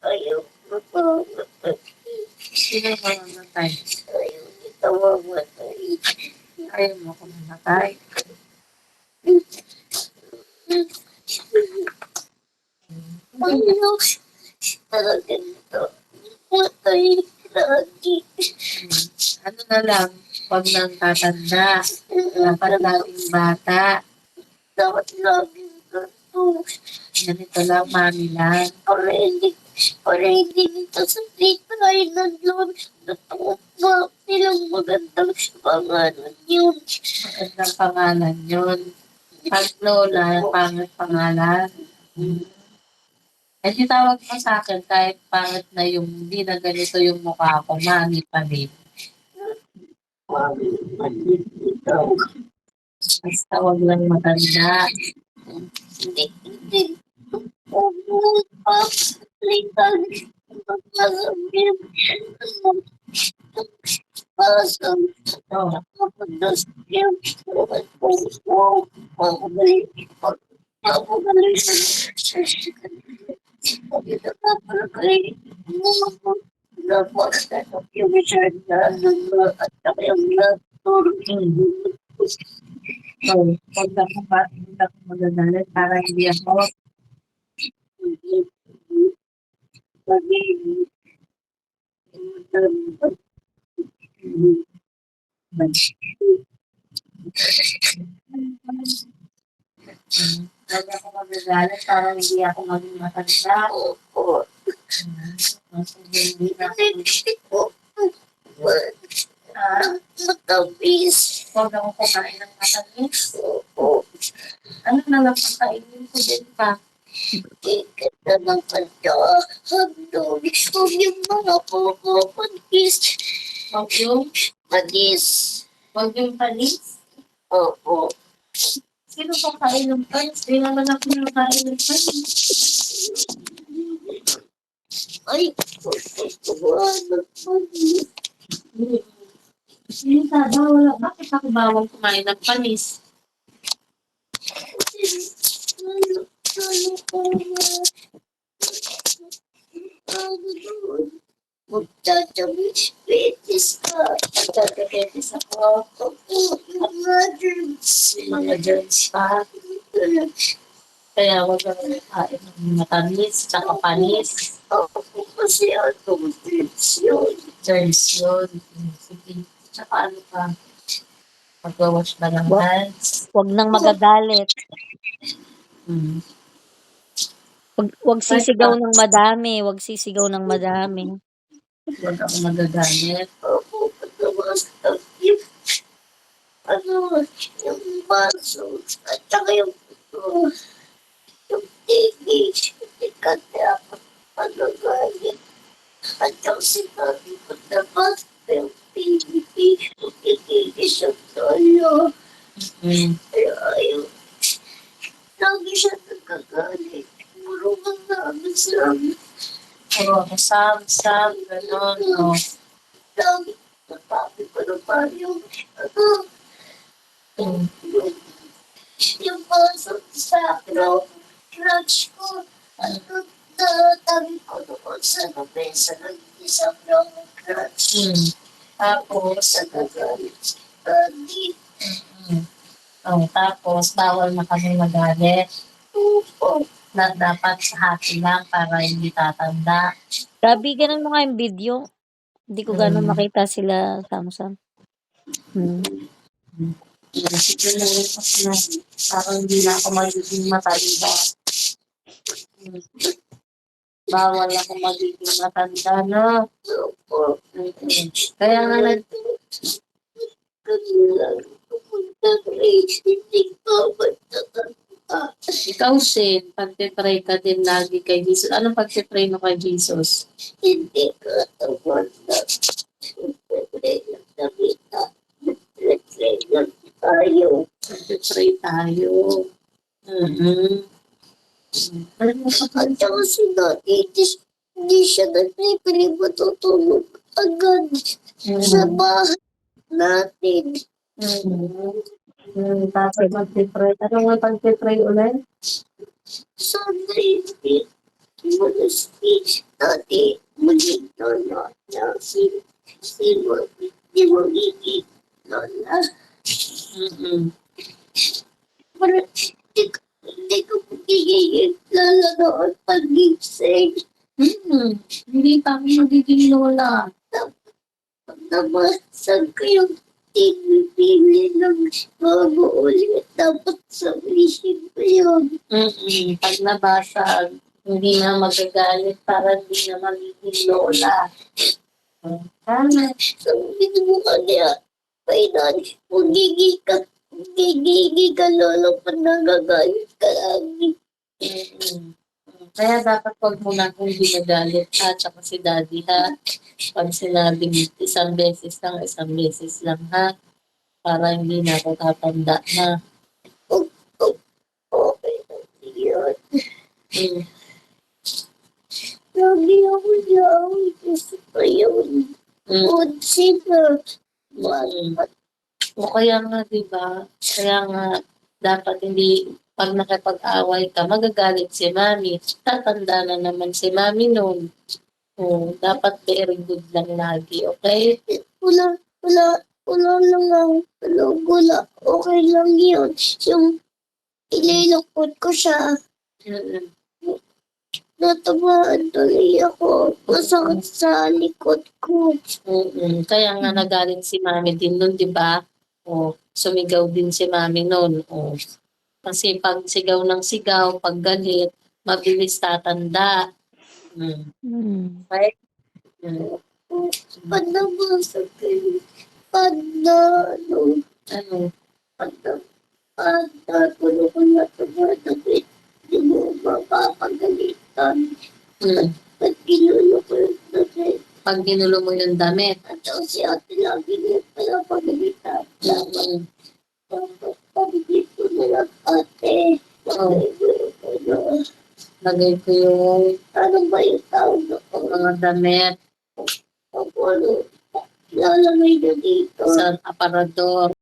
Ayaw ko po. Sino mamamatay? Ayaw kita mamatay. Ayaw mo ko mamatay. Ayaw talaga nito. Matay lagi. Ano na lang, huwag nang tatanda. Dapat laging bata. Dapat laging ganito. Ganito lang, mami lang. Para hindi nito sa Tita Island Lord. Natuwa nilang magandang pangalan yun. Magandang pangalan yun. Pag Lola, pangit pangalan. Eh, di tawag mo sa akin kahit pangit na yung hindi na ganito yung mukha ko, mami pa din. Mami, maliit ikaw. Basta wag lang matanda. Hindi. Huwag pa. Litan. Magpasabim. Pasang. Oh, Kapag-daskim. Wow. Mabalik. Mabalik. Pagkita ka pala kay Dapat yung research na at saka yung laptop. so, huwag ako magagalit para hindi ako huwag ako magagalit para hindi ako maging matanda. Opo. Kasi hindi na ako. Matamis. Huwag ako kumain ng matamis. Opo. Ano na lang ang kainin ko din pa? Ikat na ng kanta. Hagdog. Huwag yung mga panis. Huwag yung, Panis. huwag yung panis. Opo. Sino pa kain ng panis? Di naman ako nakain ng panis. Ay, kukuha ng panis. Hindi ka bawal. Bakit ako bawal kumain ng panis? Magtatamis ka. Magtatamis ako. Mga germs pa. Kaya huwag ako kain ng matamis, tsaka panis. Ako kasi ano, tension. Germs yun. Sige. Tsaka ano pa? Mag-wash na ng hands. Huwag nang magagalit. Huwag sisigaw ng madami. Huwag sisigaw ng madami. Huwag ako magagalit. Ako, patawas ang ano, yung baso, at saka yung TV, hindi ka dapat magagalit. At saka sinabi ko dapat yung PVP, ikikisan tayo. Kaya ayun, lagi siya nagkagalit. Puro ka namin sa amin. Puro ako sam, gano'n, no? Lagi, natabi ko na pa yung, ano, yung baso sa crutch ko. Ano, natabi ko doon sa mesa ng isang long crutch. Tapos, Sa gagalit si Daddy. tapos, bawal na kami magalit. Opo. Na dapat sa hati lang para hindi tatanda. Gabi, ganun mo nga yung video. Hindi ko gano'n makita sila Samsung. Sige na parang hindi na ako magiging matanda. Bawal ako magiging matanda, no? Opo. Kaya nga Kanila, pumunta hindi ko magtatanda. ikaw, Shin, pagpipray ka din lagi kay Jesus. Anong pagpipray mo kay Jesus? Hindi ka tawanda. Pagpipray lang nakita. Pagpipray lang tayo. Pagpipray tayo. Alam mo sa At saka si Daddy, hindi siya nagpipray matutulog agad sa bahay natin. Tapos magpipray. Ano nga pagpipray ulit? Sunday, Malas dati maging lola na di magiging lola. Parang hindi ko magiging lola noon pag-gising. Hindi pa ako magiging lola. Pag nabasag ko yung tinipili ng bago ulit, dapat sabihin ko yun. Pag nabasag, hindi na magagalit para hindi na magiging lola. Tama. Sabihin mo kanya, kailan magiging ka lolo pag nagagalit ka lagi. Kaya dapat wag mo na akong ginagalit ha, tsaka si daddy ha. Pag sinabing isang beses lang ha. Para hindi na ako tatanda na. Okay lang yun. Mm. Lagi ako lang. Gusto ko yun. Good sila. O kaya nga, diba? Kaya nga, dapat hindi, pag nakipag-away ka, magagalit si mami. Tatanda na naman si mami noon. Dapat very good lang lagi, okay? Wala lang ang wala. Okay lang yun. Yung ililukot ko siya. Natamaan tuloy ako. Masakit sa likod ko. Kaya nga nagalit si mami din nun, di ba? Sumigaw din si mami nun. Kasi pag sigaw ng sigaw, pag galit, mabilis tatanda. Right? Pag nabasag kayo. Pag na, Ano? tulo ko na tumatapit. Di mo mapapagalitan. Pag ginulo ko yung tapit. Pag ginulo mo yung damit. At si ate lagi niya pala pagalitan. Pag dito na lang ate. Lagay ko yung Ano ba yung tawag ako? mga damit Lalagay na dito. sa aparador.